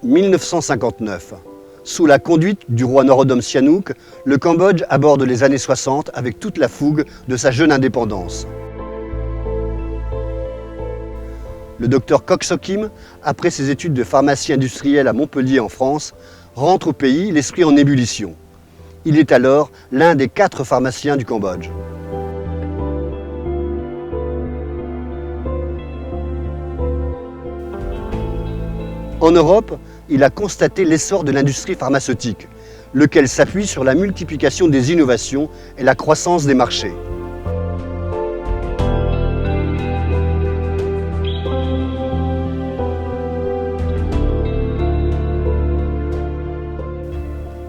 1959. Sous la conduite du roi Norodom Sihanouk, le Cambodge aborde les années 60 avec toute la fougue de sa jeune indépendance. Le docteur Kok Sokhim, après ses études de pharmacie industrielle à Montpellier en France, rentre au pays l'esprit en ébullition. Il est alors l'un des 4 pharmaciens du Cambodge. En Europe, il a constaté l'essor de l'industrie pharmaceutique, lequel s'appuie sur la multiplication des innovations et la croissance des marchés.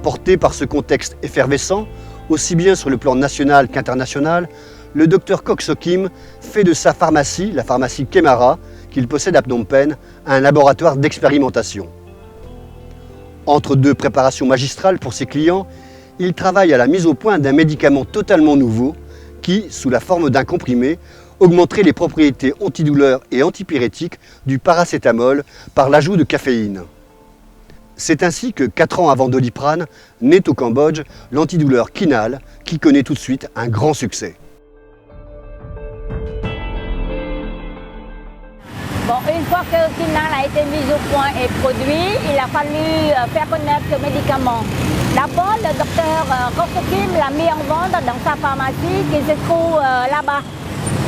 Porté par ce contexte effervescent, aussi bien sur le plan national qu'international, le docteur Kok Sokhim fait de sa pharmacie, la pharmacie Kemara, qu'il possède à Phnom Penh, un laboratoire d'expérimentation. Entre 2 préparations magistrales pour ses clients, il travaille à la mise au point d'un médicament totalement nouveau qui, sous la forme d'un comprimé, augmenterait les propriétés antidouleurs et antipyrétiques du paracétamol par l'ajout de caféine. C'est ainsi que 4 ans avant Doliprane, naît au Cambodge l'antidouleur Kinal, qui connaît tout de suite un grand succès. Bon, une fois que Kinal a été mis au point et produit, il a fallu faire connaître ce médicament. D'abord, le docteur Kok Sokhim l'a mis en vente dans sa pharmacie qui se trouve là-bas.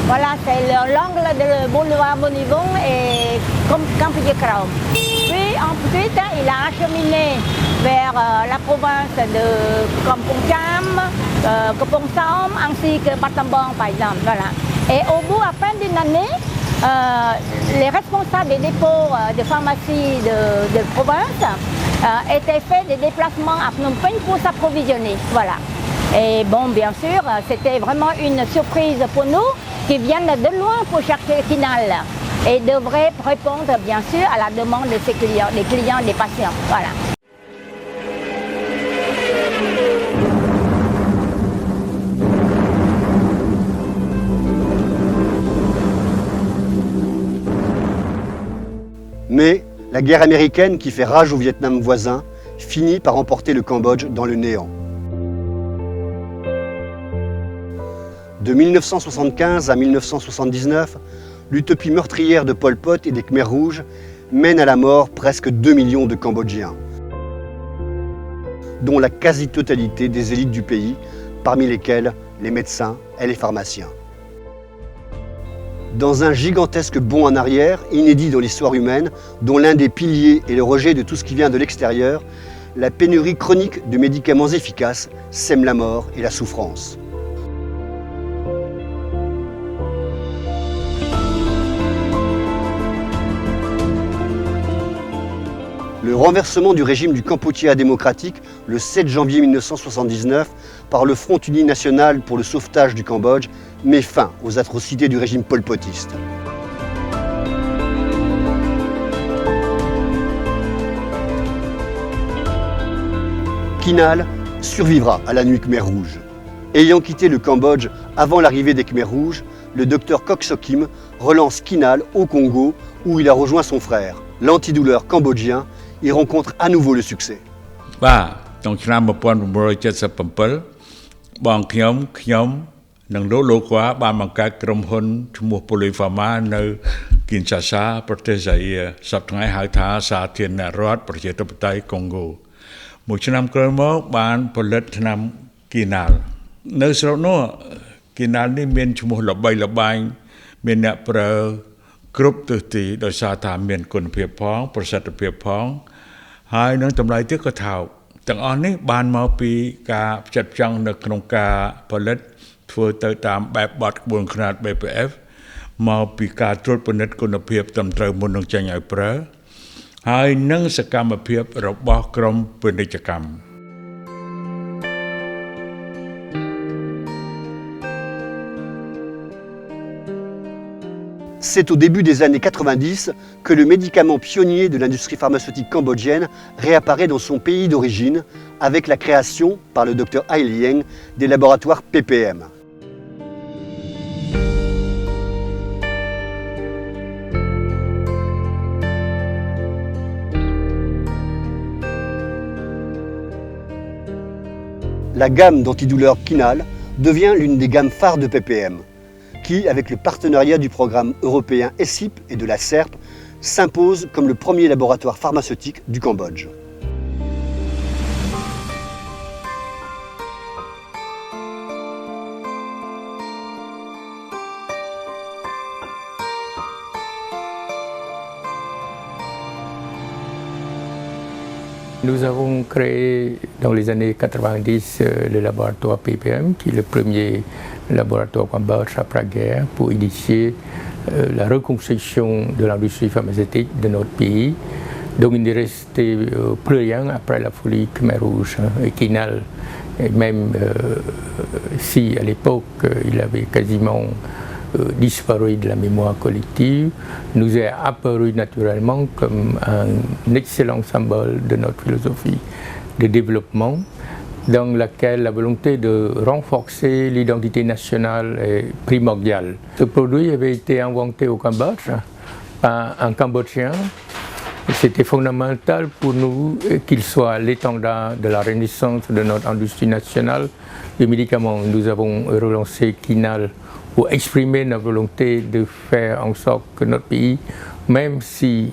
Voilà, c'est l'angle de boulevard Bonivong et Campier Kraum. Puis ensuite, il a acheminé vers la province de Kampong Cham, Kampong Som ainsi que Battambang par exemple. Voilà. Et au bout, à fin d'une année, les responsables des dépôts de pharmacie de province étaient fait des déplacements à Phnom Penh pour s'approvisionner. Voilà. Et bon, bien sûr, c'était vraiment une surprise pour nous qui viennent de loin pour chercher Kinal et devraient répondre bien sûr à la demande de ses clients, des clients, des patients. Voilà. Mais la guerre américaine qui fait rage au Vietnam voisin finit par emporter le Cambodge dans le néant. De 1975 à 1979, l'utopie meurtrière de Pol Pot et des Khmers rouges mène à la mort presque 2 millions de Cambodgiens, dont la quasi-totalité des élites du pays, parmi lesquelles les médecins et les pharmaciens. Dans un gigantesque bond en arrière, inédit dans l'histoire humaine, dont l'un des piliers est le rejet de tout ce qui vient de l'extérieur, la pénurie chronique de médicaments efficaces sème la mort et la souffrance. Le renversement du régime du Kampuchea démocratique le 7 janvier 1979 par le Front uni national pour le sauvetage du Cambodge met fin aux atrocités du régime polpotiste. Kinal survivra à la nuit Khmer rouge. Ayant quitté le Cambodge avant l'arrivée des Khmer rouges, le docteur Kok Sokhim relance Kinal au Congo où il a rejoint son frère. L'antidouleur cambodgien y rencontre à nouveau le succès. ក្នុងឆ្នាំ 1977 បងខ្ញុំនិងលោកគាត់បានបង្កើតក្រុមហ៊ុនឈ្មោះ Polypharma នៅ Kinshasa ប្រទេសហ្សាអ៊ីរសប្តាហ៍ថ្ងៃហៅថាសាធារណរដ្ឋប្រជាធិបតេយ្យកុងហ្គោមួយឆ្នាំក្រោយមកបានផលិតថ្នាំ Kinal នៅស្រុកនោះ Kinal នេះមានឈ្មោះល្បីល្បាញមានអ្នកប្រើគ្រប់ទិសទីដោយសារថាមានគុណភាពផងប្រសិទ្ធភាពផងហើយនឹងតម្លៃទៀតក៏ថោកទាំងអស់នេះបានមកពីការផ្ចិតផ្ចង់នៅក្នុងការផលិតធ្វើទៅតាមបែបបទក្បួនខ្នាត BPF មកពីការត្រួតពិនិត្យគុណភាពត្រឹមត្រូវមុននឹងចេញឲ្យប្រើហើយនឹងសកម្មភាពរបស់ក្រមពាណិជ្ជកម្ម C'est au début des années 90 que le médicament pionnier de l'industrie pharmaceutique cambodgienne réapparaît dans son pays d'origine avec la création par le Dr Ai Lieng des laboratoires PPM. La gamme d'antidouleurs Kinal devient l'une des gammes phares de PPM, qui, avec le partenariat du programme européen ESIP et de la CERP, s'impose comme le premier laboratoire pharmaceutique du Cambodge. Nous avons créé dans les années 90 le laboratoire PPM, qui est le premier laboratoire Cambodge après-guerre pour initier la reconstruction de l'industrie pharmaceutique de notre pays. Donc il n'est resté plus rien après la folie Khmer Rouge et Kinal. Et même si à l'époque il avait quasiment disparu de la mémoire collective, nous est apparu naturellement comme un excellent symbole de notre philosophie de développement, dans laquelle la volonté de renforcer l'identité nationale est primordiale. Ce produit avait été inventé au Cambodge par un Cambodgien. C'était fondamental pour nous qu'il soit l'étendard de la renaissance de notre industrie nationale des médicaments. Nous avons relancé Kinal pour exprimer notre volonté de faire en sorte que notre pays, même si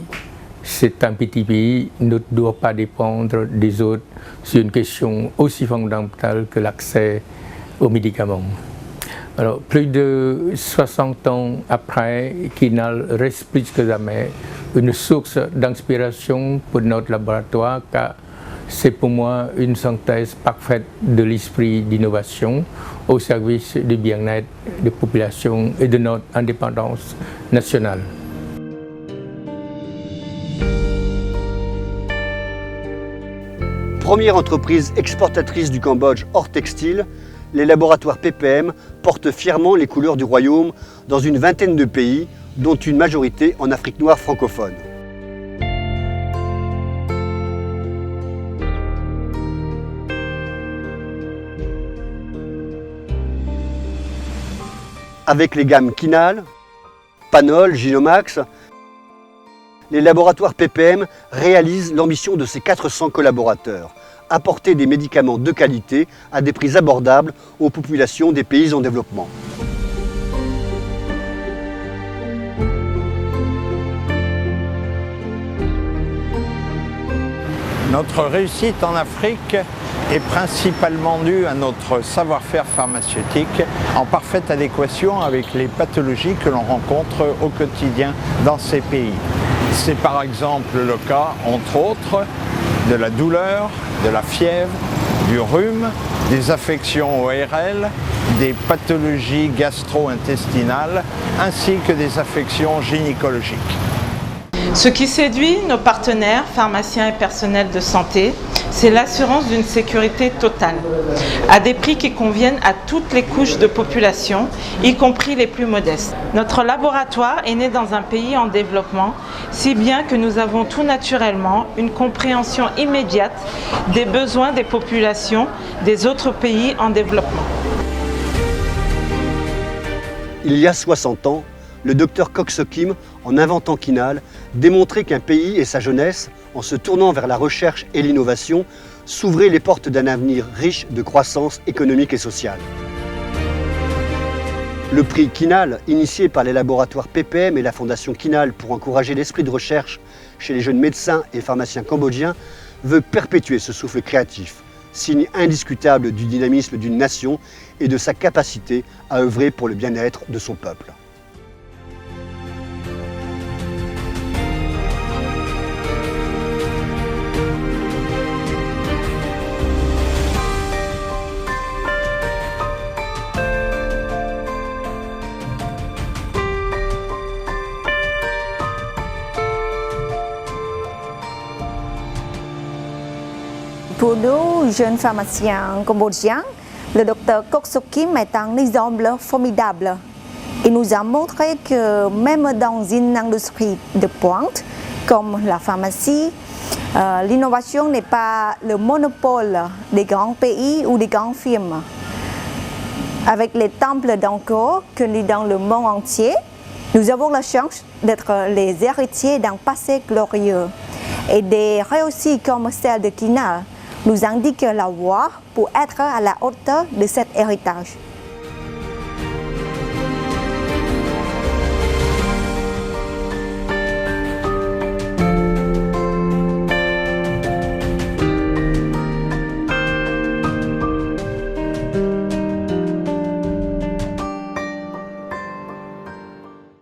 c'est un petit pays, ne doit pas dépendre des autres sur une question aussi fondamentale que l'accès aux médicaments. Alors, plus de 60 ans après, Kinal reste plus que jamais une source d'inspiration pour notre laboratoire, car c'est pour moi une synthèse parfaite de l'esprit d'innovation au service du bien-être des populations et de notre indépendance nationale. Première entreprise exportatrice du Cambodge hors textile, les laboratoires PPM portent fièrement les couleurs du royaume dans une vingtaine de pays, dont une majorité en Afrique noire francophone. Avec les gammes Kinal, Panol, Ginomax, les laboratoires PPM réalisent l'ambition de ses 400 collaborateurs, apporter des médicaments de qualité à des prix abordables aux populations des pays en développement. Notre réussite en Afrique est principalement due à notre savoir-faire pharmaceutique en parfaite adéquation avec les pathologies que l'on rencontre au quotidien dans ces pays. C'est par exemple le cas, entre autres, de la douleur, de la fièvre, du rhume, des affections ORL, des pathologies gastro-intestinales ainsi que des affections gynécologiques. Ce qui séduit nos partenaires, pharmaciens et personnels de santé, c'est l'assurance d'une sécurité totale, à des prix qui conviennent à toutes les couches de population, y compris les plus modestes. Notre laboratoire est né dans un pays en développement, si bien que nous avons tout naturellement une compréhension immédiate des besoins des populations des autres pays en développement. Il y a 60 ans, le docteur Kok Sokim, en inventant Kinal, démontrait qu'un pays et sa jeunesse, en se tournant vers la recherche et l'innovation, s'ouvraient les portes d'un avenir riche de croissance économique et sociale. Le prix Kinal, initié par les laboratoires PPM et la fondation Kinal pour encourager l'esprit de recherche chez les jeunes médecins et pharmaciens cambodgiens, veut perpétuer ce souffle créatif, signe indiscutable du dynamisme d'une nation et de sa capacité à œuvrer pour le bien-être de son peuple. Pour nous, jeunes pharmaciens cambodgiens, le docteur Kok Sokim est un exemple formidable. Il nous a montré que même dans une industrie de pointe, comme la pharmacie, l'innovation n'est pas le monopole des grands pays ou des grandes firmes. Avec les temples d'Angkor connus dans le monde entier, nous avons la chance d'être les héritiers d'un passé glorieux. Et des réussites comme celle de Kinal nous indique la voie pour être à la hauteur de cet héritage.